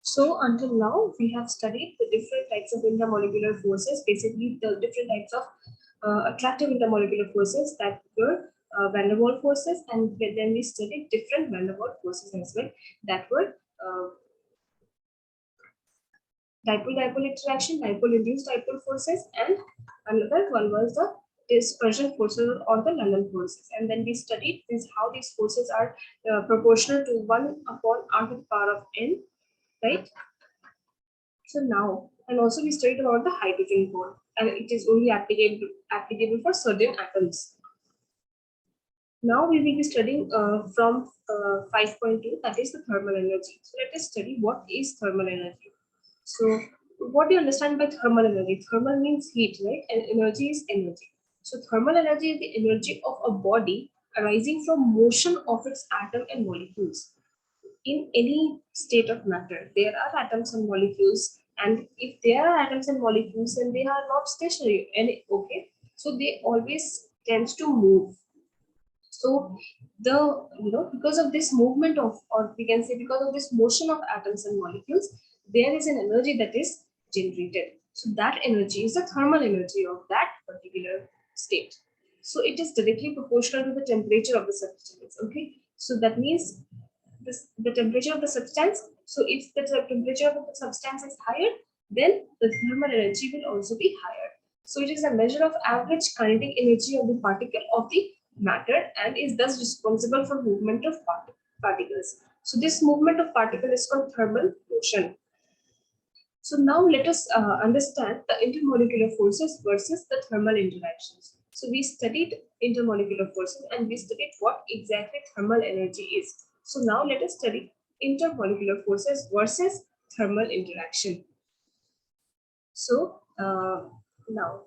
So until now, we have studied the different types of intermolecular forces, basically the different types of attractive intermolecular forces that were van der Waals forces, and then we studied different van der Waals forces as well that were dipole-dipole interaction, dipole-induced dipole forces, and another one was the dispersion forces or the London forces. And then we studied this how these forces are proportional to 1 upon r to the power of n, right? So now, and also we studied about the hydrogen bond, and it is only applicable for certain atoms. Now we will be studying from 5.2, that is the thermal energy. So let us study what is thermal energy. So what do you understand by thermal energy? Thermal means heat, right? And energy is energy. So thermal energy is the energy of a body arising from motion of its atom and molecules. In any state of matter, there are atoms and molecules, and if there are atoms and molecules, then they are not stationary. And okay, so they always tends to move. So the because of this movement of, or we can say because of this motion of atoms and molecules, there is an energy that is generated. So that energy is the thermal energy of that particular state. So it is directly proportional to the temperature of the substance. Okay, so that means the temperature of the substance. So if the temperature of the substance is higher, then the thermal energy will also be higher. So it is a measure of average kinetic energy of the particle of the matter and is thus responsible for movement of particles. So this movement of particle is called thermal motion. So now let us understand the intermolecular forces versus the thermal interactions. So we studied intermolecular forces and we studied what exactly thermal energy is. So now let us study intermolecular forces versus thermal interaction. So now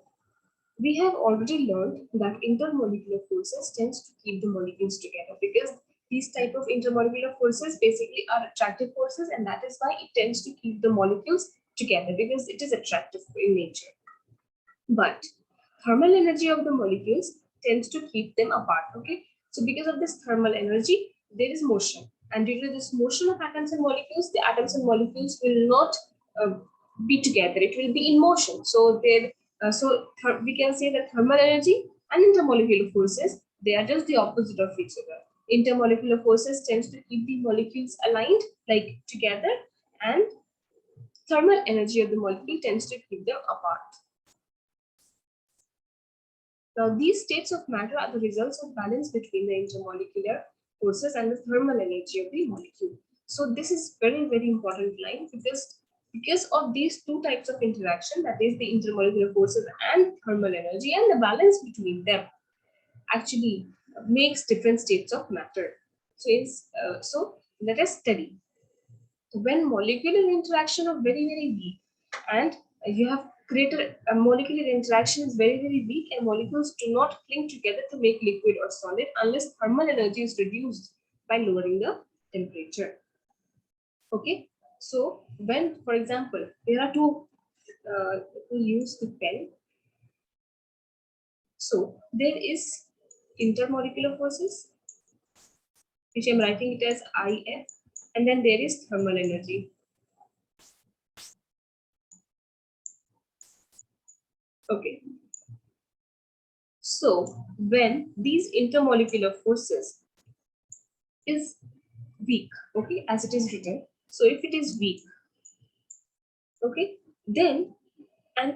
we have already learned that intermolecular forces tends to keep the molecules together, because these type of intermolecular forces basically are attractive forces, and that is why it tends to keep the molecules together, because it is attractive in nature. But thermal energy of the molecules tends to keep them apart. Okay, so because of this thermal energy, there is motion, and due to this motion of atoms and molecules, the atoms and molecules will not be together. It will be in motion. So there, we can say that thermal energy and intermolecular forces, they are just the opposite of each other. Intermolecular forces tends to keep the molecules aligned, like together, and thermal energy of the molecule tends to keep them apart. Now, these states of matter are the results of balance between the intermolecular forces and the thermal energy of the molecule. So this is very, very important line, because of these two types of interaction, that is the intermolecular forces and thermal energy, and the balance between them actually makes different states of matter. So let us study. When molecular interaction are very, very weak, and you have created a molecular interaction is very, very weak, and molecules do not cling together to make liquid or solid unless thermal energy is reduced by lowering the temperature. Okay, so when, for example, there are two, we use the pen. So there is intermolecular forces, which I'm writing it as IF, and then there is thermal energy. Okay. So when these intermolecular forces is weak, okay, as it is written. So if it is weak, okay, then, and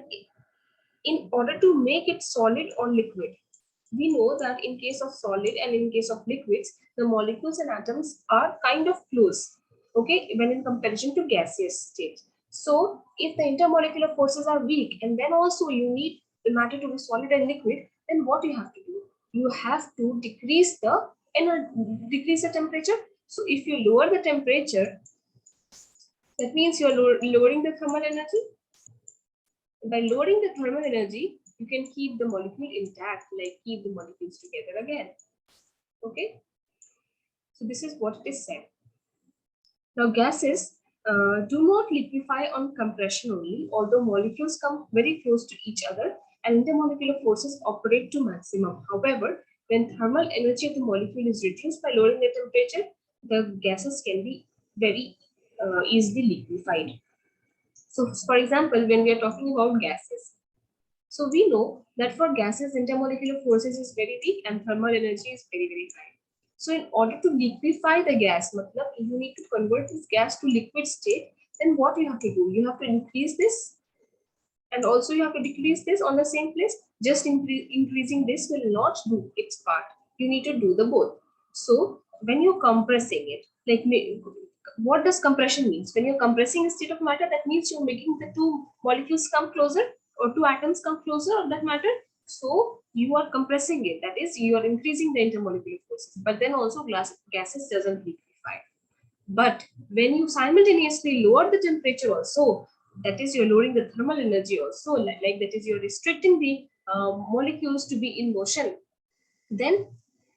in order to make it solid or liquid, we know that in case of solid and in case of liquids, the molecules and atoms are kind of close, okay, when in comparison to gaseous state. So if the intermolecular forces are weak, and then also you need the matter to be solid and liquid, then what you have to do? You have to decrease the temperature. So if you lower the temperature, that means you're lowering the thermal energy. By lowering the thermal energy, you can keep the molecule intact, like keep the molecules together again. Okay, so this is what it is said. Now gases do not liquefy on compression only, although molecules come very close to each other and intermolecular forces operate to maximum. However, when thermal energy of the molecule is reduced by lowering the temperature, the gases can be very easily liquefied. So, for example, when we are talking about gases, so we know that for gases, intermolecular forces is very weak and thermal energy is very, very high. So in order to liquefy the gas, matlab, you need to convert this gas to liquid state, then what you have to do? You have to increase this and also you have to decrease this on the same place. Just increasing this will not do its part. You need to do the both. So when you're compressing it, like what does compression means? When you're compressing a state of matter, that means you're making the two molecules come closer or two atoms come closer of that matter. So you are compressing it. That is, you are increasing the intermolecular forces. But then also gases doesn't liquefy. But when you simultaneously lower the temperature also, that is, you're lowering the thermal energy also, like that is, you're restricting the molecules to be in motion, then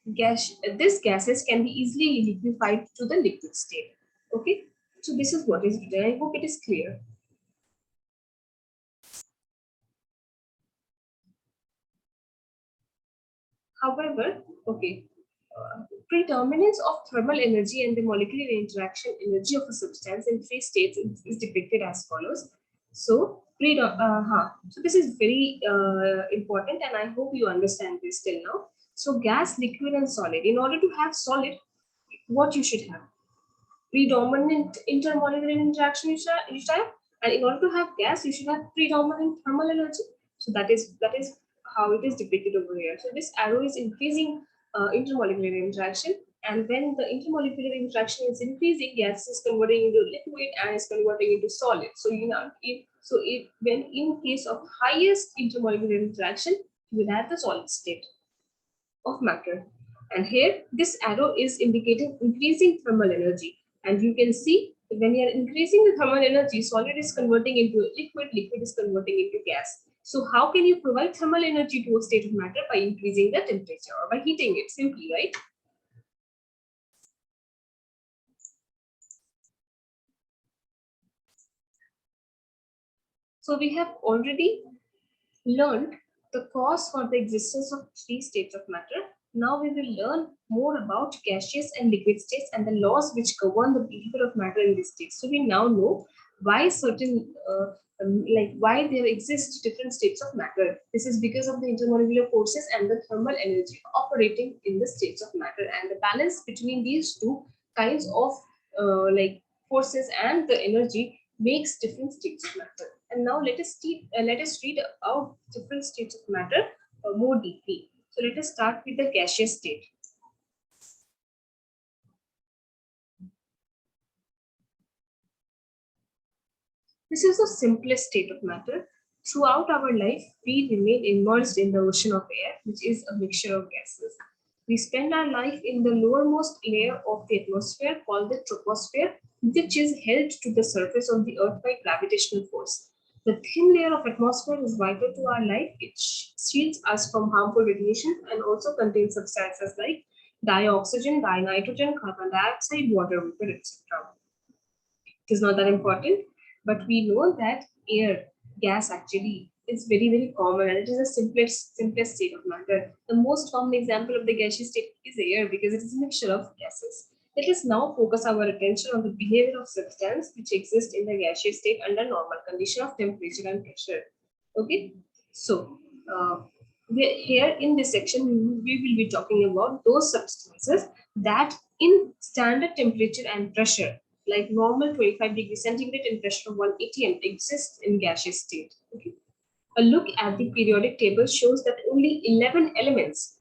these gases can be easily liquefied to the liquid state. Okay, so this is what is written. I hope it is clear. However, okay, predominance of thermal energy and the molecular interaction energy of a substance in three states is depicted as follows. So, so this is very important, and I hope you understand this till now. So, gas, liquid, and solid. In order to have solid, what you should have? Predominant intermolecular interaction each time, and in order to have gas, you should have predominant thermal energy. So that is how it is depicted over here. So this arrow is increasing intermolecular interaction, and when the intermolecular interaction is increasing, gas is converting into liquid and is converting into solid. So you know, if when in case of highest intermolecular interaction, you will have the solid state of matter. And here, this arrow is indicating increasing thermal energy. And you can see when you are increasing the thermal energy, solid is converting into liquid, liquid is converting into gas. So how can you provide thermal energy to a state of matter? By increasing the temperature or by heating it simply, right? So we have already learned the cause for the existence of three states of matter. Now we will learn more about gaseous and liquid states and the laws which govern the behavior of matter in these states. So we now know why like why there exist different states of matter. This is because of the intermolecular forces and the thermal energy operating in the states of matter, and the balance between these two kinds of like forces and the energy makes different states of matter. And now let us read about different states of matter more deeply. So let us start with the gaseous state. This is the simplest state of matter. Throughout our life, we remain immersed in the ocean of air, which is a mixture of gases. We spend our life in the lowermost layer of the atmosphere called the troposphere, which is held to the surface of the earth by gravitational force. The thin layer of atmosphere is vital to our life. It shields us from harmful radiation and also contains substances like dioxygen, dinitrogen, carbon dioxide, water vapor, etc. It is not that important, but we know that air, gas actually is very, very common, and it is the simplest state of matter. The most common example of the gaseous state is air because it is a mixture of gases. Let us now focus our attention on the behavior of substance which exists in the gaseous state under normal condition of temperature and pressure. Okay, so here in this section we will be talking about those substances that in standard temperature and pressure, like normal 25 degrees centigrade and pressure of 180 and exists in gaseous state. Okay. A look at the periodic table shows that only 11 elements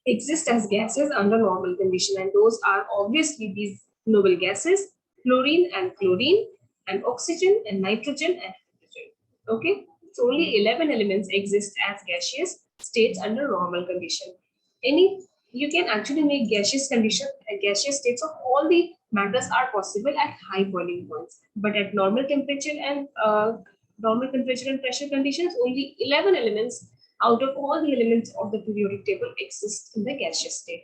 exist as gases under normal condition, and those are obviously these noble gases: fluorine and chlorine, and oxygen and nitrogen and hydrogen. Okay, so only 11 elements exist as gaseous states under normal condition. Any You can actually make gaseous states of all the matters are possible at high boiling points, but at normal temperature and pressure conditions, only 11 elements out of all the elements of the periodic table exist in the gaseous state.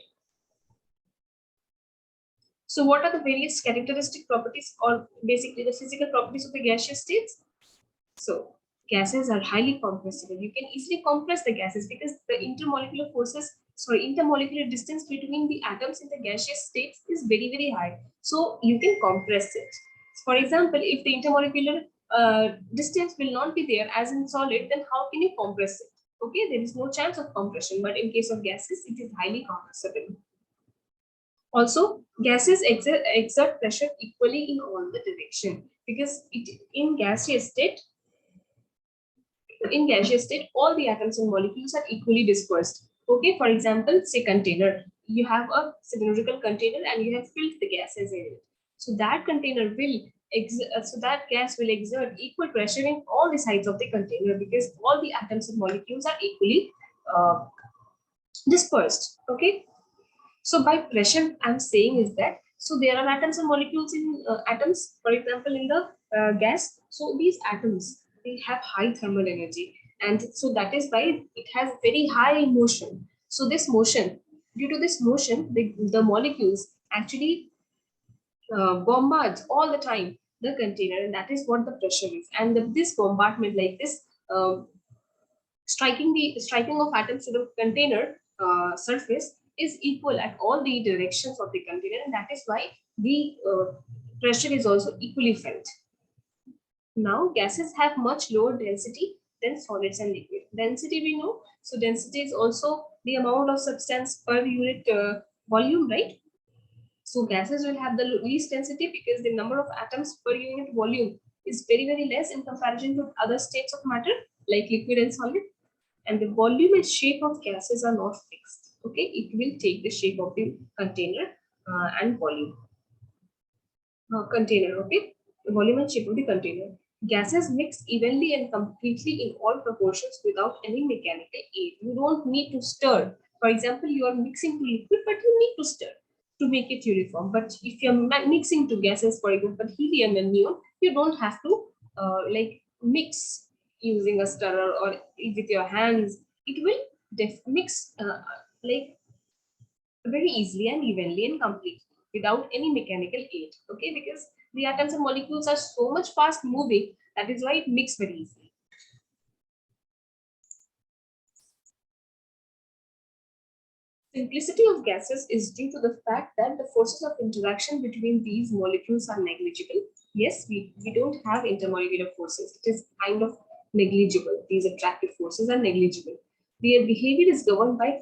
So what are the various characteristic properties, or basically the physical properties of the gaseous states? So gases are highly compressible. You can easily compress the gases because the intermolecular forces intermolecular distance between the atoms in the gaseous states is very, very high. So you can compress it. For example, if the intermolecular distance will not be there as in solid, then how can you compress it? Okay, there is no chance of compression, but in case of gases, it is highly compressible. Also, gases exert pressure equally in all the direction, because in gaseous state, all the atoms and molecules are equally dispersed. Okay, for example, say container. You have a cylindrical container and you have filled the gases in it. So that container will so that gas will exert equal pressure in all the sides of the container, because all the atoms and molecules are equally uh, dispersed. Okay, so by pressure, I'm saying is that, so there are atoms and molecules in atoms, for example, in the gas. So these atoms, they have high thermal energy, and so that is why it has very high motion. So this motion, due to this motion, the molecules actually bombards all the time the container, and that is what the pressure is. And this bombardment, like this, um, striking of atoms to the container surface is equal at all the directions of the container, and that is why the pressure is also equally felt. Now, gases have much lower density than solids and liquid. Density we know, so density is also the amount of substance per unit volume, right? So gases will have the least density because the number of atoms per unit volume is very, very less in comparison to other states of matter like liquid and solid. And the volume and shape of gases are not fixed. Okay, it will take the shape of the container and volume. Container, okay, the volume and shape of the container. Gases mix evenly and completely in all proportions without any mechanical aid. You don't need to stir. For example, you are mixing to liquid, but you need to stir to make it uniform. But if you're mixing to gases, for example, helium and neon, you don't have to like mix using a stirrer or with your hands. It will mix like very easily and evenly and completely without any mechanical aid. Okay, because the atoms and molecules are so much fast moving, that is why it mixes very easily. Simplicity of gases is due to the fact that the forces of interaction between these molecules are negligible. Yes, we don't have intermolecular forces. It is kind of negligible. These attractive forces are negligible. Their behavior is governed by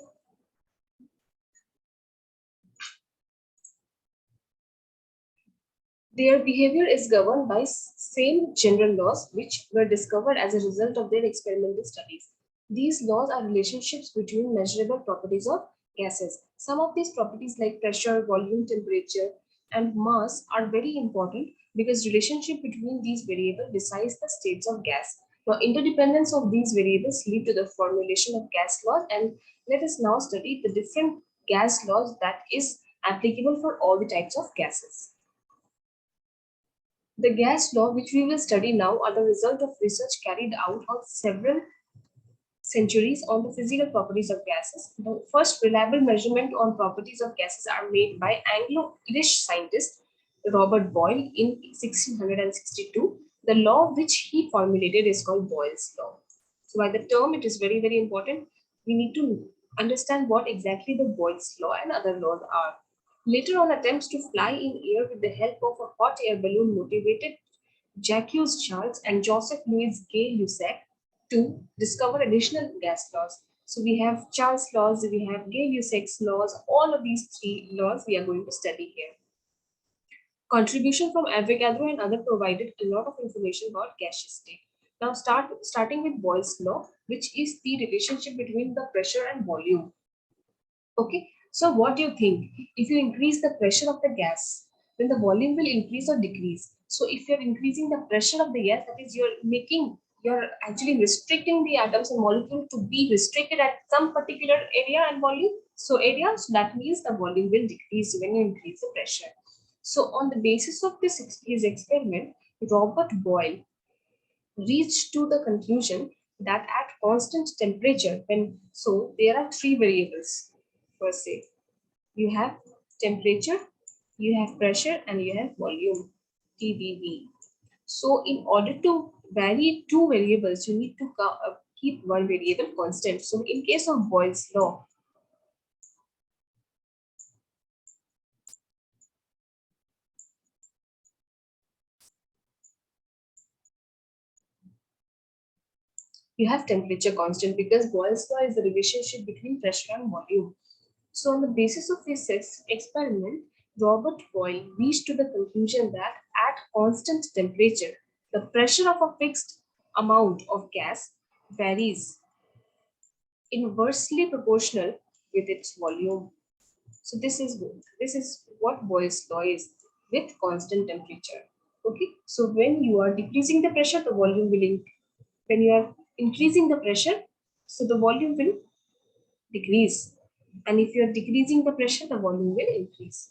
Their behavior is governed by same general laws which were discovered as a result of their experimental studies. These laws are relationships between measurable properties of gases. Some of these properties like pressure, volume, temperature, and mass are very important because relationship between these variables decides the states of gas. Now, interdependence of these variables lead to the formulation of gas laws, and let us now study the different gas laws that is applicable for all the types of gases. The gas law, which we will study now, are the result of research carried out on several centuries on the physical properties of gases. The first reliable measurement on properties of gases are made by Anglo-Irish scientist Robert Boyle in 1662. The law which he formulated is called Boyle's law. So by the term, it is very, very important. We need to understand what exactly the Boyle's law and other laws are. Later on, attempts to fly in air with the help of a hot air balloon motivated Jacques Charles and Joseph Louis Gay-Lussac to discover additional gas laws. So we have Charles' laws, we have Gay-Lussac's laws. All of these three laws we are going to study here. Contribution from Avogadro and other provided a lot of information about gaseous state. Now starting with Boyle's law, which is the relationship between the pressure and volume. Okay, so what do you think? If you increase the pressure of the gas, then the volume will increase or decrease. So if you're increasing the pressure of the gas, that is you're actually restricting the atoms and molecules to be restricted at some particular area and volume. So that means the volume will decrease when you increase the pressure. So on the basis of his experiment, Robert Boyle reached to the conclusion that at constant temperature, there are three variables per se. You have temperature, you have pressure, and you have volume, TVV. So in order to vary two variables, you need to keep one variable constant. So in case of Boyle's law, You have temperature constant because Boyle's law is the relationship between pressure and volume. So on the basis of this experiment, Robert Boyle reached to the conclusion that at constant temperature, the pressure of a fixed amount of gas varies inversely proportional with its volume. So this is what Boyle's law is with constant temperature. Okay, so when you are decreasing the pressure, the volume will when you are increasing the pressure, so the volume will decrease, and if you are decreasing the pressure, the volume will increase.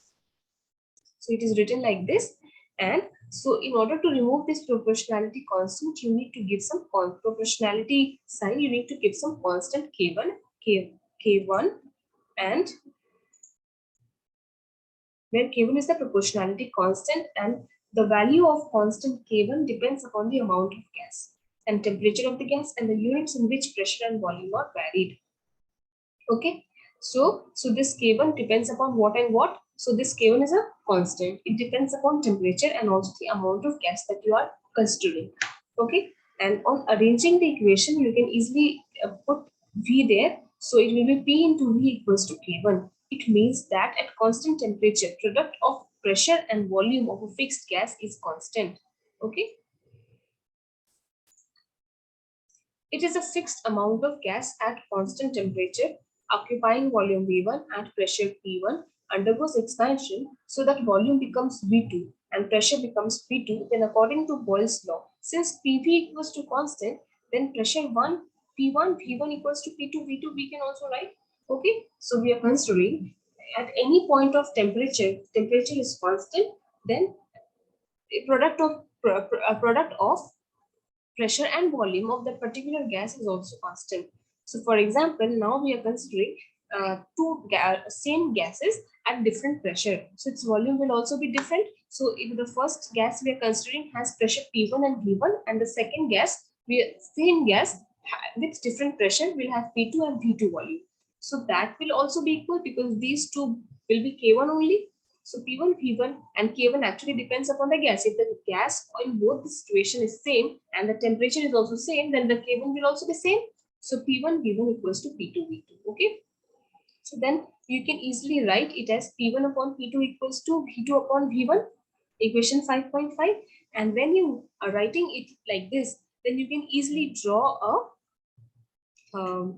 So it is written like this, and so in order to remove this proportionality constant, you need to give some proportionality sign. You need to give some constant k1, and where k1 is the proportionality constant, and the value of constant k1 depends upon the amount of gas and temperature of the gas and the units in which pressure and volume are varied. Okay, so this k1 depends upon what and what. So this k1 is a constant. It depends upon temperature and also the amount of gas that you are considering. Okay, and on arranging the equation, you can easily put v there. So it will be p into v equals to k1. It means that at constant temperature, product of pressure and volume of a fixed gas is constant. Okay. It is a fixed amount of gas at constant temperature occupying volume V1 at pressure P1 undergoes expansion so that volume becomes V2 and pressure becomes P2. Then according to Boyle's law, since PV equals to constant, then pressure 1 P1 V1 equals to P2 V2 we can also write. Okay, so we are considering at any point of temperature is constant, then a product of pressure and volume of that particular gas is also constant. So for example, now we are considering same gases at different pressure. So its volume will also be different. So if the first gas we are considering has pressure P1 and V1, and the second gas, same gas with different pressure will have P2 and V2 volume. So that will also be equal because these two will be K1 only. So P1, V1 and K1 actually depends upon the gas. If the gas in both the situation is same and the temperature is also same, then the K1 will also be same. So P1, V1 equals to P2, V2. Okay. So then you can easily write it as P1 upon P2 equals to V2 upon V1, equation 5.5. And when you are writing it like this, then you can easily draw a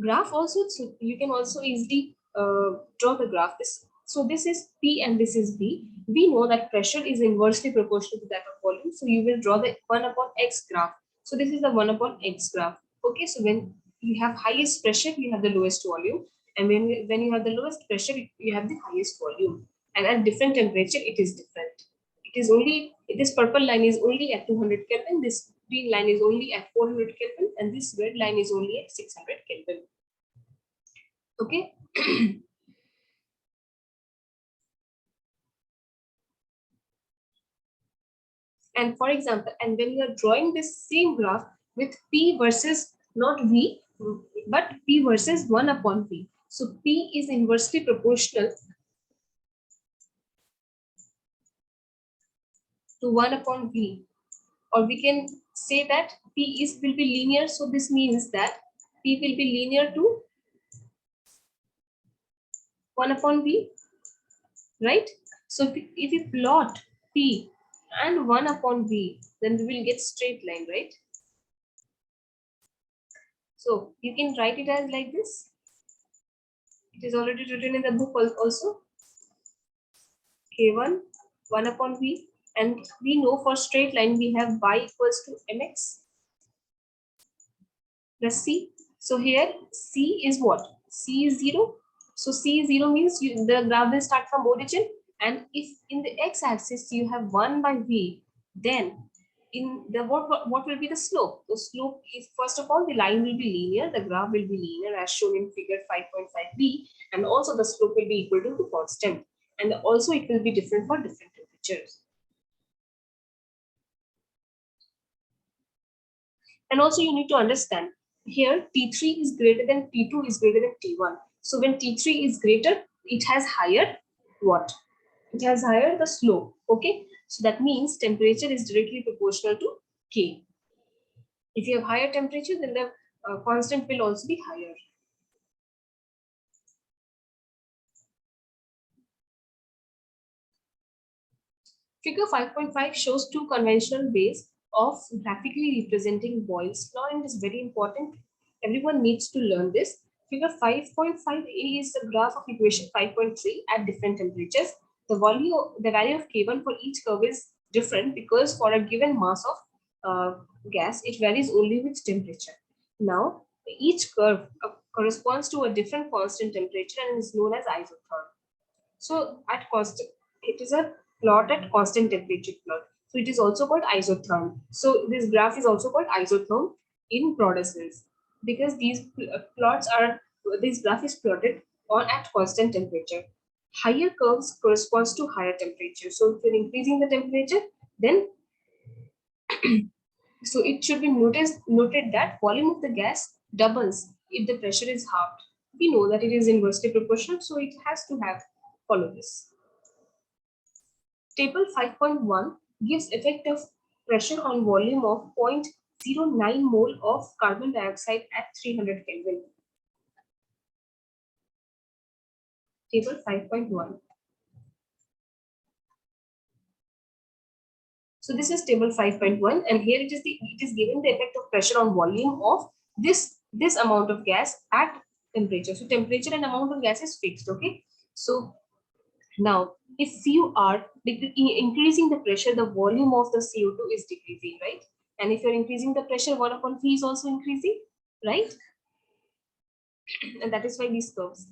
graph also. So you can also easily draw the graph. So this is P and this is V. We know that pressure is inversely proportional to that of volume. So you will draw the 1 upon X graph. So this is the 1 upon X graph. Okay, so when you have highest pressure, you have the lowest volume. And when you have the lowest pressure, you have the highest volume. And at different temperature, it is different. It is only, this purple line is only at 200 Kelvin, this green line is only at 400 Kelvin, and this red line is only at 600 Kelvin. Okay. And for example, and when you are drawing this same graph with P versus not V, but P versus 1 upon V. So P is inversely proportional to 1 upon V. Or we can say that P will be linear. So this means that P will be linear to 1 upon V, right? So if we plot P and 1 upon V, then we will get straight line, right? So you can write it as like this. It is already written in the book also. K1, 1 upon V. And we know for straight line, we have y equals to mx plus c. So here c is what? C is 0. So c is 0 means the graph will start from origin. And if in the x-axis you have 1 by v, then in the what will be the slope? The slope is, first of all, the line will be linear, the graph will be linear as shown in figure 5.5b, and also the slope will be equal to the constant, and also it will be different for different temperatures. And also you need to understand here T3 is greater than T2 is greater than T1. So when T3 is greater, it has higher what? It has higher the slope. Okay. So that means temperature is directly proportional to K. If you have higher temperature, then the constant will also be higher. Figure 5.5 shows two conventional ways of graphically representing Boyle's law, and it is very important. Everyone needs to learn this. Figure 5.5a is a graph of equation 5.3 at different temperatures. The value of K1 for each curve is different because for a given mass of gas, it varies only with temperature. Now, each curve corresponds to a different constant temperature and is known as isotherm. So at constant, it is a plot at constant temperature plot. So it is also called isotherm. So this graph is also called isotherm in broader sense because plots are, this graph is plotted on at constant temperature. Higher curves corresponds to higher temperature. So if you're increasing the temperature, then so it should be noted that volume of the gas doubles if the pressure is halved. We know that it is inversely proportional, so it has to have follow this. Table 5.1 gives effect of pressure on volume of 0.09 mole of carbon dioxide at 300 Kelvin. Table 5.1. So this is table 5.1, and here it is given the effect of pressure on volume of this amount of gas at temperature. So temperature and amount of gas is fixed. Okay. So now, if you are increasing the pressure, the volume of the CO2 is decreasing, right? And if you're increasing the pressure, 1 upon V is also increasing, right? And that is why these curves.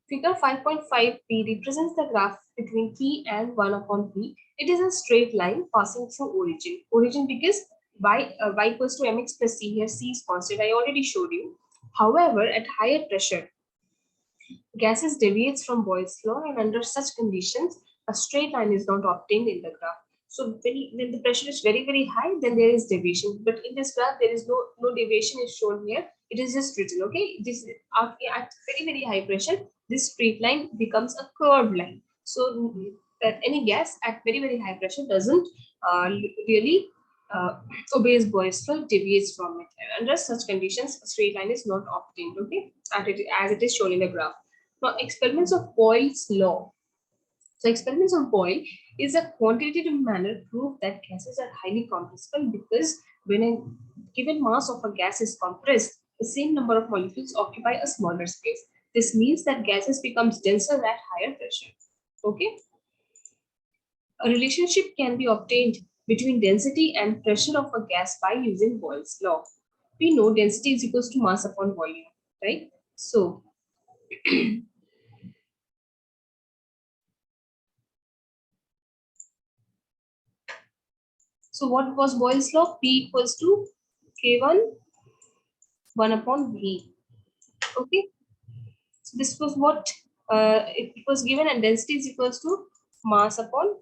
Figure 5.5p represents the graph between P and 1 upon V. It is a straight line passing through origin. Origin because y equals to mx plus c. Here c is constant. I already showed you. However, at higher pressure, gases deviates from Boyle's law, and under such conditions, a straight line is not obtained in the graph. So when the pressure is very, very high, then there is deviation. But in this graph, there is no deviation is shown here. It is just written, okay? This at very, very high pressure, this straight line becomes a curved line. So that any gas at very, very high pressure doesn't really obeys Boyle's law, deviates from it. And under such conditions, a straight line is not obtained, okay? As it is shown in the graph. Now, experiments of Boyle's law. So, experiments of Boyle is a quantitative manner prove that gases are highly compressible because when a given mass of a gas is compressed, the same number of molecules occupy a smaller space. This means that gases becomes denser at higher pressure. Okay. A relationship can be obtained between density and pressure of a gas by using Boyle's law. We know density is equals to mass upon volume, right? So, so what was Boyle's law? P equals to K1 1 upon V. Okay. So this was what it was given, and density is equals to mass upon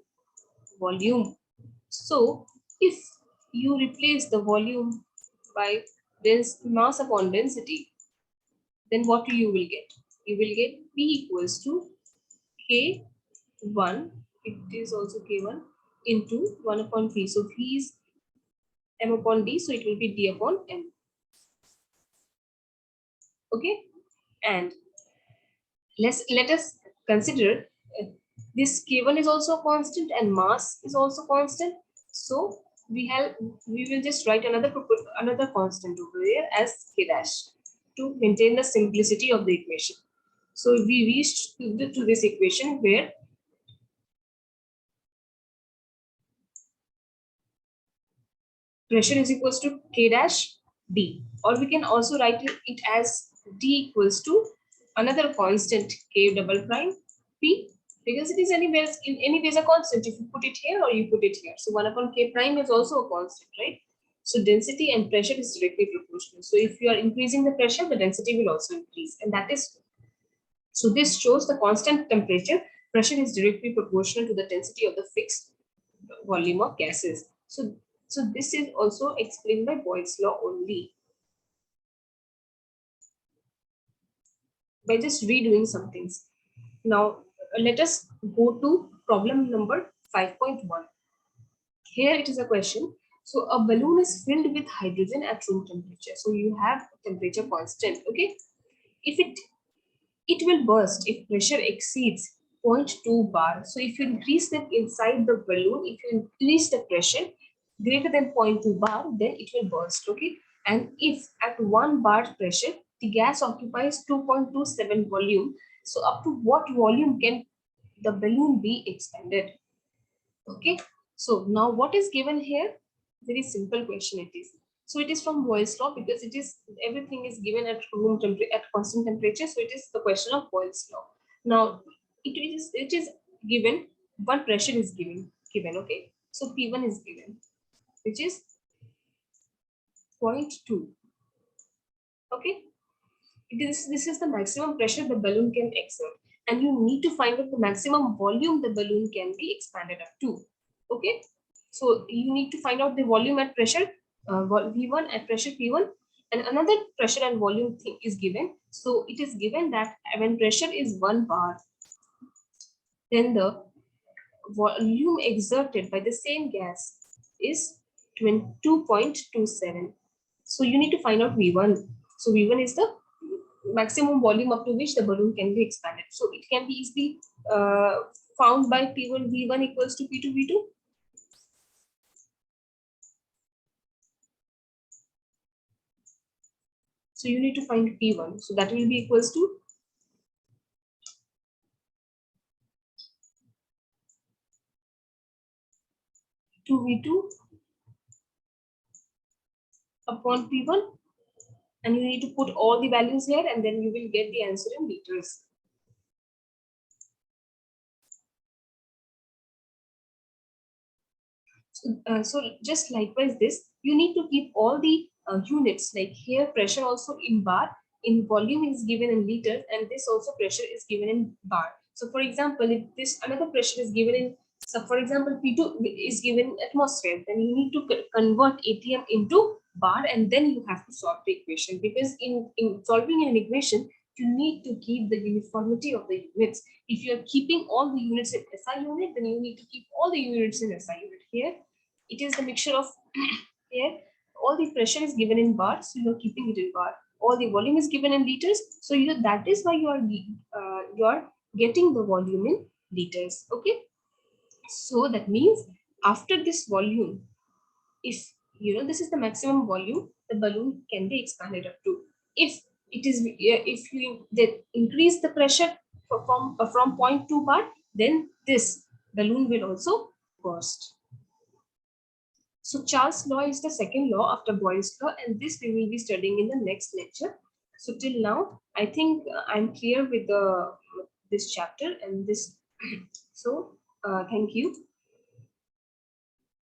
volume. So if you replace the volume by mass upon density, then what you will get? You will get P equals to K1. It is also K1 into 1 upon V. So V is M upon D, so it will be D upon M. Okay, and let us consider this K1 is also constant and mass is also constant. So we will just write another constant over there as K dash to maintain the simplicity of the equation. So we reached to this equation where pressure is equals to K dash D, or we can also write it as D equals to another constant K double prime P, because it is anyways a constant if you put it here or you put it here. So 1 upon K prime is also a constant, right? So density and pressure is directly proportional. So if you are increasing the pressure, the density will also increase, and that is, so this shows the constant temperature pressure is directly proportional to the density of the fixed volume of gases. So this is also explained by Boyle's law only by just redoing some things. Now let us go to problem number 5.1. Here it is a question. So a balloon is filled with hydrogen at room temperature. So you have temperature constant. Okay. If it will burst if pressure exceeds zero point 0.2 bar. So if you increase that inside the balloon, if you increase the pressure greater than zero point 0.2 bar, then it will burst. Okay. And if at 1 bar pressure, the gas occupies 2.27 volume. So up to what volume can the balloon be expanded? Okay. So now what is given here? Very simple question it is. So it is from Boyle's law, because it is everything is given at room temperature at constant temperature. So it is the question of Boyle's law. Now it is given one pressure is given. Okay. So P1 is given, which is zero point 0.2. Okay. This is the maximum pressure the balloon can exert, and you need to find out the maximum volume the balloon can be expanded up to. Okay, so you need to find out the volume at pressure V1 at pressure P1, and another pressure and volume thing is given. So it is given that when pressure is 1 bar, then the volume exerted by the same gas is 22.27. So you need to find out V1. So V1 is the maximum volume up to which the balloon can be expanded. So it can be easily found by P1 V1 equals to P2 V2. So you need to find P1. So that will be equals to 2V2 upon P1, and you need to put all the values here, and then you will get the answer in liters. So just likewise this, you need to keep all the units, like here pressure also in bar, in volume is given in liters, and this also pressure is given in bar. So for example, if this another pressure is given in, so for example P2 is given atmosphere, then you need to convert ATM into bar, and then you have to solve the equation, because in solving an equation you need to keep the uniformity of the units. If you are keeping all the units in SI unit, then you need to keep all the units in SI unit. Here it is the mixture of here all the pressure is given in bars, so you are keeping it in bar. All the volume is given in liters, so that is why you are getting the volume in liters. Okay, so that means after this volume, if this is the maximum volume the balloon can be expanded up to. If it is if you increase the pressure from zero point 0.2 bar, then this balloon will also burst. So Charles' law is the second law after Boyle's law, and this we will be studying in the next lecture. So till now, I think I'm clear with the this chapter and this. So thank you.